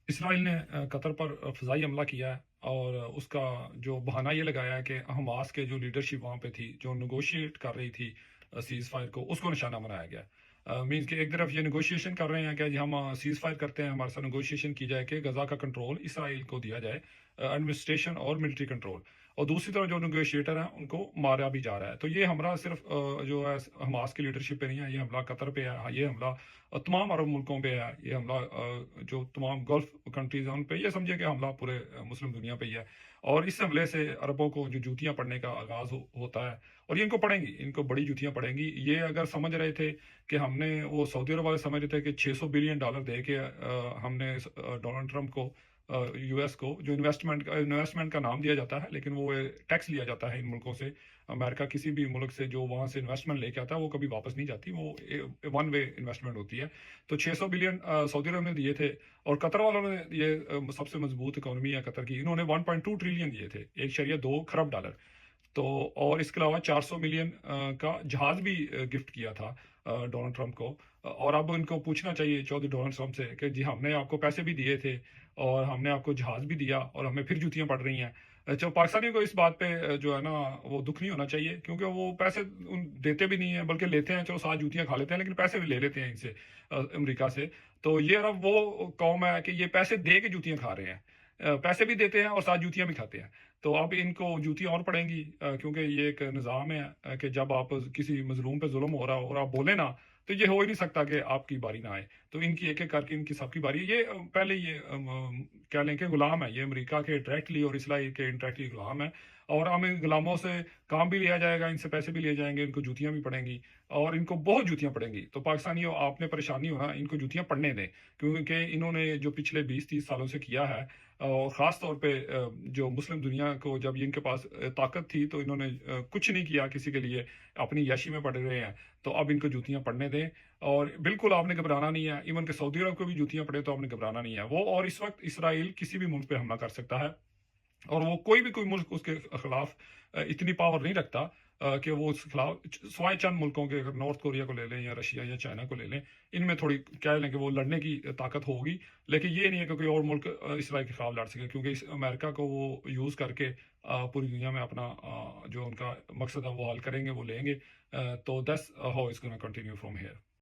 اسرائیل نے قطر پر فضائی حملہ کیا ہے اور اس کا جو بہانہ یہ لگایا ہے کہ حماس کے جو لیڈرشپ وہاں پہ تھی جو نیگوشیٹ کر رہی تھی سیز فائر کو، اس کو نشانہ بنایا گیا مینس کہ ایک طرف یہ نیگوشیشن کر رہے ہیں کہ جی ہم سیز فائر کرتے ہیں، ہمارے ساتھ نیگوشیشن کی جائے کہ غزہ کا کنٹرول اسرائیل کو دیا جائے، ایڈمنسٹریشن اور ملٹری کنٹرول، اور دوسری طرف جو نیگوشیٹر ہیں ان کو مارا بھی جا رہا ہے۔ تو یہ حملہ صرف جو ہے حماس کی لیڈرشپ پہ نہیں ہے، یہ حملہ قطر پہ ہے، یہ حملہ تمام عرب ملکوں پہ ہے، یہ حملہ جو تمام گلف کنٹریز ہیں ان پہ، یہ سمجھے کہ حملہ پورے مسلم دنیا پہ ہی ہے۔ اور اس حملے سے عربوں کو جو جوتیاں پڑنے کا آغاز ہوتا ہے، اور یہ ان کو پڑیں گی، ان کو بڑی جوتیاں پڑیں گی۔ یہ اگر سمجھ رہے تھے کہ ہم نے، وہ سعودی عرب والے سمجھ رہے تھے کہ $600 بلین دے کے ہم نے ڈونلڈ ٹرمپ کو، یو ایس کو، جو انویسٹمنٹ کا نام دیا جاتا ہے لیکن وہ ٹیکس لیا جاتا ہے ان ملکوں سے۔ امریکہ کسی بھی ملک سے جو وہاں سے انویسٹمنٹ لے کے آتا ہے وہ کبھی واپس نہیں جاتی، وہ ون وے انویسٹمنٹ ہوتی ہے۔ تو 600 بلین سعودی عرب نے دیے تھے، اور قطر والوں نے، یہ سب سے مضبوط اکانومی ہے قطر کی، انہوں نے 1.2 ٹریلین دیے تھے، 1.2 خرب ڈالر۔ تو اور اس کے علاوہ 400 ملین کا جہاز بھی گفٹ کیا تھا ڈونلڈ ٹرمپ کو۔ اور اب ان کو پوچھنا چاہیے چودھری ڈونلڈ ٹرمپ سے کہ جی ہم نے آپ کو پیسے بھی دیے تھے اور ہم نے آپ کو جہاز بھی دیا اور ہمیں پھر جوتیاں پڑ رہی ہیں۔ جو پاکستانیوں کو اس بات پہ جو ہے نا وہ دکھ نہیں ہونا چاہیے، کیونکہ وہ پیسے دیتے بھی نہیں ہیں بلکہ لیتے ہیں، چلو 7 جوتیاں کھا لیتے ہیں لیکن پیسے بھی لے لیتے ہیں ان سے، امریکہ سے۔ تو یہ عرب وہ قوم ہے کہ یہ پیسے دے کے جوتیاں کھا رہے ہیں، پیسے بھی دیتے ہیں اور 7 جوتیاں بھی کھاتے ہیں۔ تو اب ان کو جوتیاں اور پڑیں گی، کیونکہ یہ ایک نظام ہے کہ جب آپ کسی مظلوم پہ ظلم ہو رہا ہو اور آپ بولیں نا، تو یہ ہو ہی نہیں سکتا کہ آپ کی باری نہ آئے۔ تو ان کی ایک ایک کر کے ان کی سب کی باری ہے۔ یہ پہلے یہ کہہ لیں کہ غلام ہے، یہ امریکہ کے ڈائریکٹلی اور اسرائیل کے انڈائریکٹلی غلام ہے، اور ہم ان غلاموں سے کام بھی لیا جائے گا، ان سے پیسے بھی لیے جائیں گے، ان کو جوتیاں بھی پڑیں گی، اور ان کو بہت جوتیاں پڑیں گی۔ تو پاکستانیوں، آپ نے پریشانی ہونا، ان کو جوتیاں پڑنے دیں، کیونکہ انہوں نے جو پچھلے 20-30 سالوں سے کیا ہے، اور خاص طور پہ جو مسلم دنیا کو جب ان کے پاس طاقت تھی تو انہوں نے کچھ نہیں کیا کسی کے لیے، اپنی یاشی میں پڑے رہے ہیں۔ تو اب ان کو جوتیاں پڑنے دیں، اور بالکل آپ نے گھبرانا نہیں ہے، ایون کہ سعودی عرب کو بھی جوتیاں پڑے تو آپ نے گھبرانا نہیں ہے وہ۔ اور اس وقت اسرائیل کسی بھی ملک پہ حملہ کر سکتا ہے، اور وہ کوئی ملک اس کے خلاف اتنی پاور نہیں رکھتا کہ وہ اس کے خلاف، سوائے چند ملکوں کے، اگر نارتھ کوریا کو لے لیں یا رشیا یا چائنا کو لے لیں، ان میں تھوڑی کہہ لیں کہ وہ لڑنے کی طاقت ہوگی، لیکن یہ نہیں ہے کہ کوئی اور ملک اسرائیل کے خلاف لڑ سکے، کیونکہ اس امریکہ کو وہ یوز کر کے پوری دنیا میں اپنا جو ان کا مقصد ہے وہ حل کریں گے، وہ لیں گے۔ تو that's how it's gonna continue from hair.